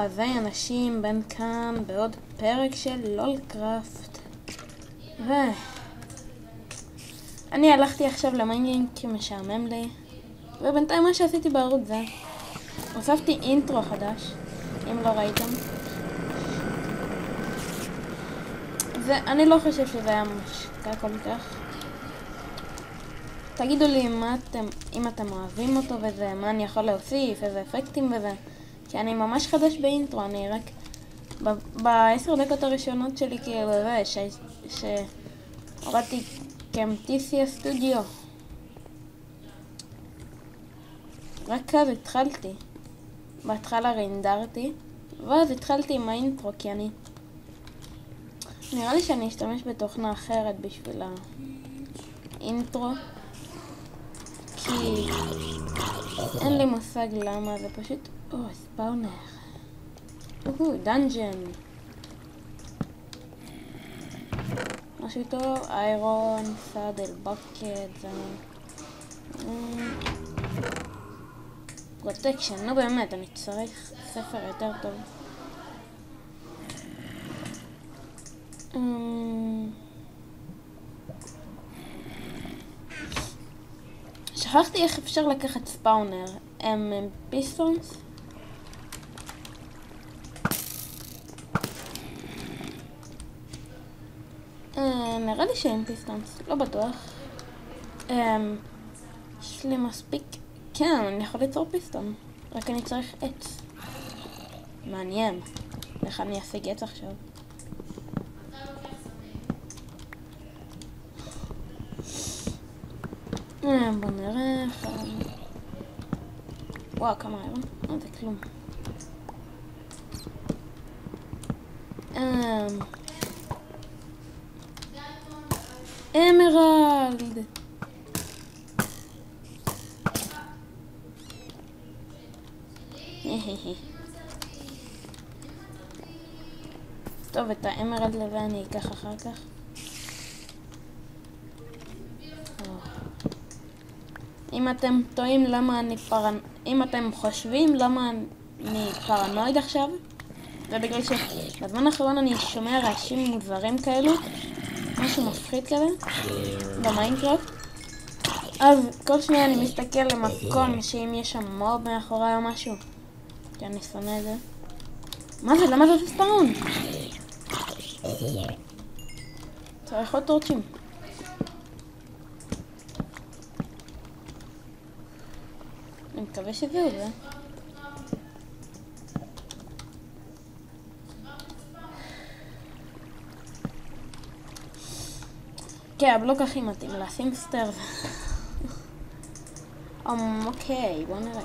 היי אנשים, בן כאן בעוד פרק של לולקראפט. אני הלכתי עכשיו למיינינג כי משעמם לי, ובינתיים מה שעשיתי בערוץ זה הוספתי אינטרו חדש, אם לא ראיתם. ואני לא חושב שזה היה משקע כל כך. תגידו לי אם אתם אוהבים אותו וזה, מה אני יכול להוסיף, איזה אפקטים וזה. כי אני ממש חדש באינטרו, אני רק ב10 דקות הראשונות שלי כאילו זה, שהורדתי קמטיסיה סטודיו. רק אז התחלתי. בהתחלה רינדרתי, ואז התחלתי עם האינטרו, כי נראה לי שאני אשתמש בתוכנה אחרת בשביל האינטרו. כי אין לי מושג למה, זה פשוט... ספאונר. דנג'ן. משהו טוב, איירון, סאדל, בקט, פרוטקשן, נו באמת, אני צריך ספר יותר טוב. שכחתי איך אפשר לקחת ספאונר. פיסטונס? נראה לי שאין פיסטונס, לא בטוח. יש לי מספיק... כן, אני יכול ליצור פיסטון, רק אני צריך עץ. מעניין. איך אני אשיג עץ עכשיו? בוא נראה... וואו, כמה איירון? זה כלום. אמרלד. טוב, את האמרלד לזה אני אקח אחר כך. אם אתם טועים למה אם אתם חושבים למה אני פרנואיד עכשיו, זה בגלל שבזמן האחרון אני שומע רעשים מוזרים כאלו, משהו מפחיד כזה, במיינקראפט. אז כל שניה אני מסתכל למקום שאם יש שם מוב מאחורי או משהו, כי אני שונא את זה. מה זה? למה זה ספאון? צריך עוד טורצ'ים. אני מקווה שזהו זה. כן, הבלוק הכי מתאים, לשים סטרס. אוקיי, בוא נראה.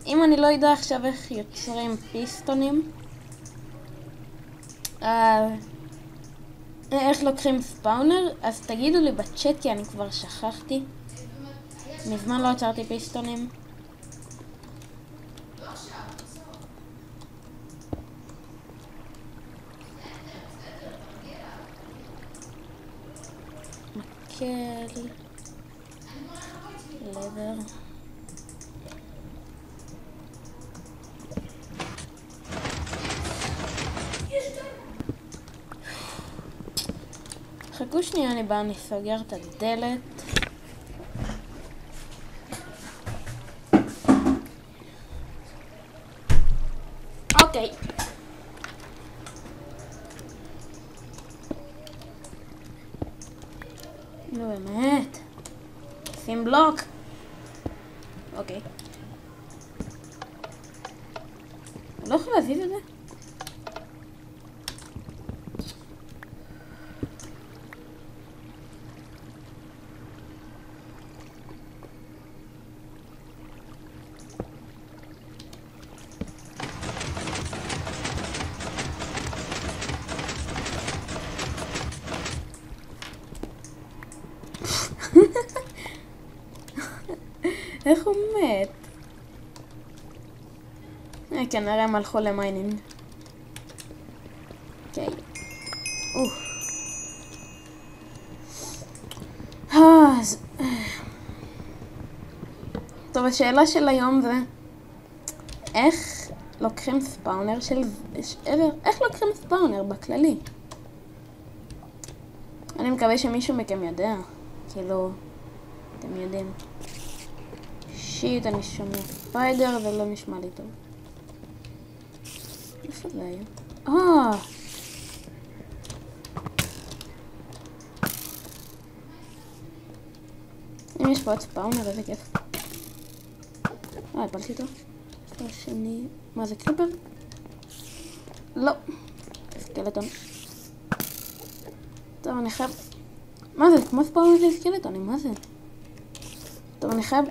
אם אני לא יודע עכשיו איך יוצרים פיסטונים, איך לוקחים ספאונר, אז תגידו לי בצ'אט כי אני כבר שכחתי. מזמן לא יצרתי פיסטונים. מקל. לבר. חכו שנייה, אני סוגר את הדלת. אוקיי. נו באמת. שים בלוק. אוקיי. אני לא יכול להזיז את זה? איך הוא מת? כנראה הם הלכו למיינינג. אוקיי. טוב, השאלה של היום זה איך לוקחים ספאונר של... איך לוקחים ספאונר בכללי? אני מקווה שמישהו מכם יודע. כאילו, אתם יודעים. שיט, אני שומע ספיידר, זה לא נשמע לי טוב. איפה זה היה? אם יש פה עוד ספאונר, איזה כיף. הפלתי אותו. איפה השני? מה זה, קריפר? לא. סקלטון. טוב, אני חייב... מה זה? כמו ספאונר של סקלטונים, מה זה? טוב, אני חייב...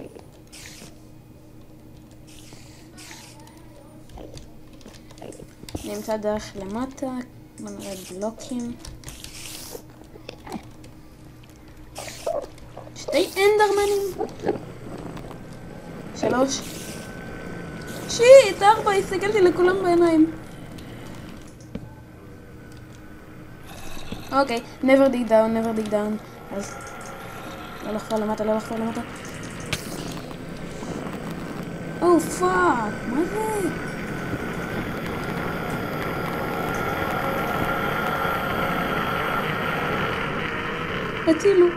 נמצא דרך למטה, בוא נראה בלוקים. שתי אנדרמנים. 3. שיט, 4, הסתכלתי לכולם בעיניים. אוקיי, never dig down, never dig down. אז... לא לחפור למטה, לא לחפור למטה. או פאק, מה זה? הצילו.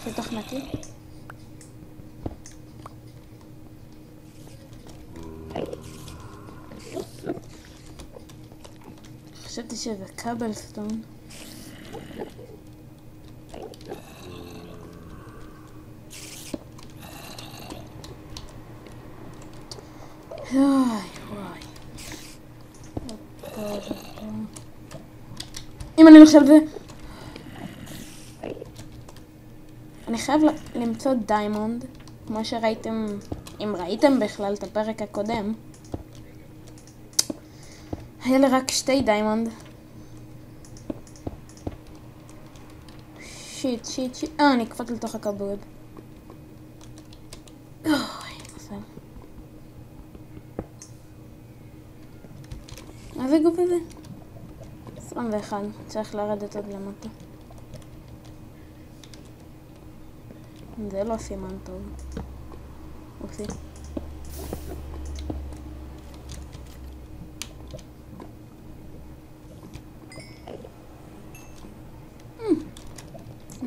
זה תוכנתי. חשבתי שזה קאבלסטון. וואי. אם אני חושב זה... אני חייב למצוא דיימונד, כמו שראיתם, אם ראיתם בכלל את הפרק הקודם. היה לי רק 2 דיימונד. שיט. אני אקפוץ לתוך הכבוד. אוי, בסדר. מה זה גוף הזה? 21, צריך לרדת עוד למטה. זה לא סימן טוב. אופסי.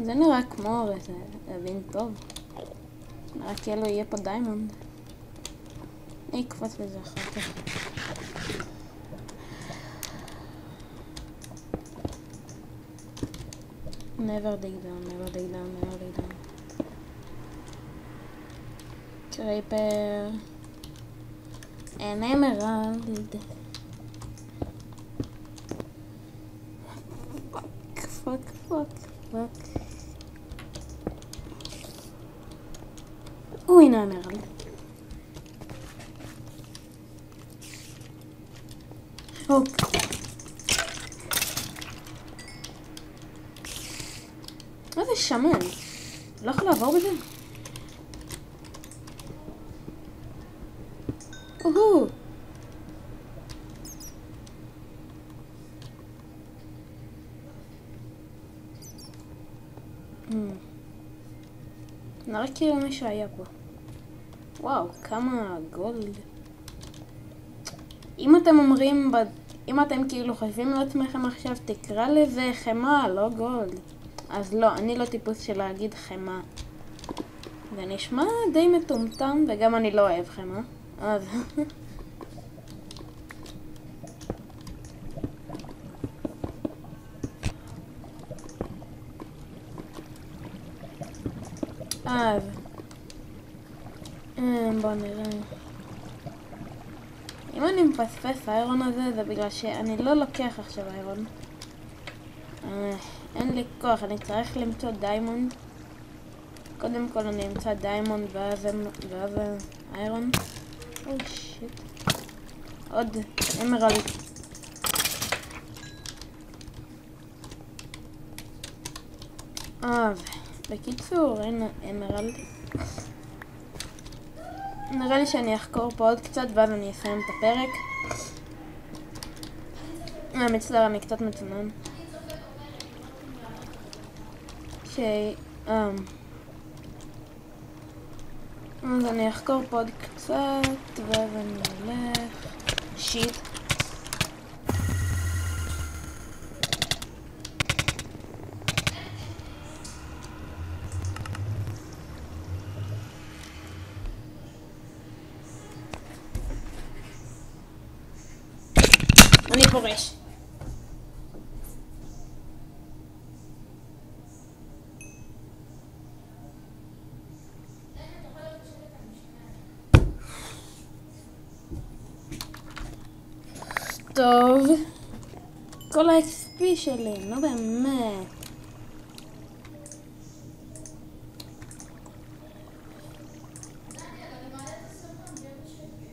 זה נראה כמו זה להבין טוב. נראה כאילו יהיה פה דיימונד. אני אקפוץ לזה אחר כך. never dig down. קריפר. אין אמרלד. פאק. הנה אמרלד. מה זה שמן? לא יכול לעבור בזה? אוהו! נראה כאילו מישהו היה פה. וואו, כמה גולד. אם אתם אומרים, אם אתם כאילו חושבים לעצמכם עכשיו, תקרא לזה חמה, לא גולד. אז לא, אני לא טיפוס של להגיד חמה. זה נשמע די מטומטם, וגם אני לא אוהב חמה. אז... בוא נראה. אם אני מפספס האיירון הזה, זה בגלל שאני לא לוקח עכשיו האיירון. אין לי כוח, אני צריך למצוא דיימונד. קודם כל אני אמצא דיימונד ואז האיירון. אוי שיט. עוד אמרלד. בקיצור, אין אמרלד. נראה לי שאני אחקור פה עוד קצת ואז אני אסיים את הפרק. מצטער, אני קצת מצונן. ש... אז אני אחקור פה עוד קצת, ואז אני אלך... שיט. אני פורש. טוב, כל ה-XP שלי, לא באמת.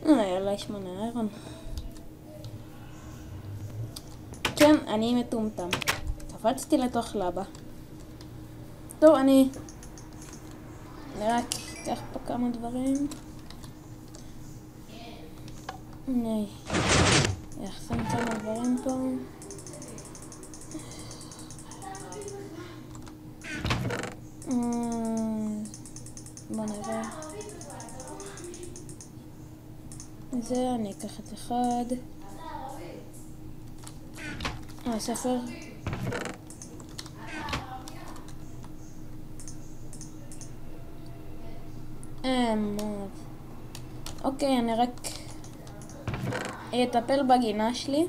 יאללה, יש מנה איירון. כן, אני מטומטם. קפצתי לתוך לבה. טוב, אני רק אקח פה כמה דברים. אני אחסן כמה דברים פה. בוא נראה. זה, אני אקח את אחד. ספר. אוקיי, אני רק אטפל בגינה שלי.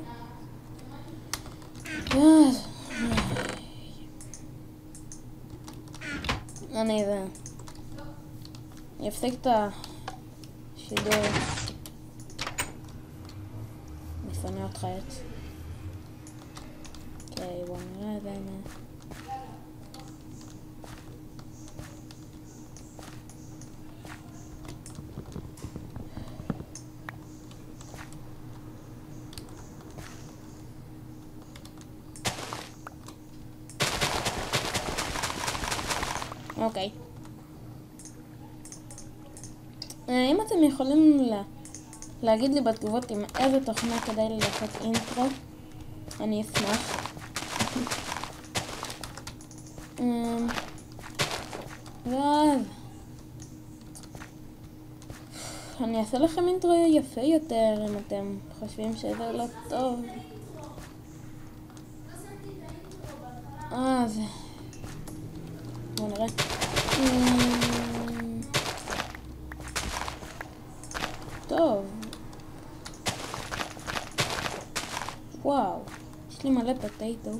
אני אפסיק את השידור. מפנה אותך עץ. אוקיי, בוא נראה את זה. אוקיי. אם אתם יכולים להגיד לי בתגובות עם איזה תוכנה כדאי לי לעשות אינטרו, אני אשמח. ואז אני אעשה לכם אינטרו יפה יותר אם אתם חושבים שזה לא טוב. אז בואו נראה. טוב. וואו, יש לי מלא פוטטו.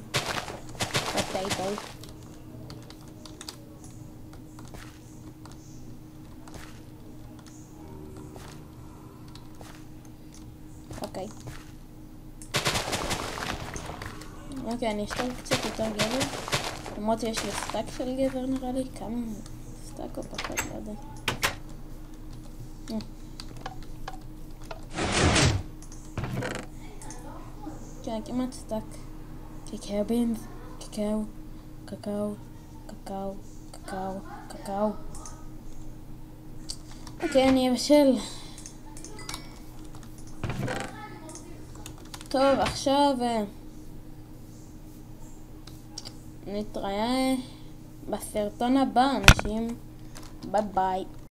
אוקיי. אוקיי, אני אשתול קצת יותר גבר. למרות שיש לי סטאק של גבר נראה לי. כמה סטאק או פחות, לא יודע. כן, כמעט סטאק. קקאו בינס, קקאו. אוקיי, אני אבשל. טוב, עכשיו נתראה בסרטון הבא, אנשים. ביי ביי.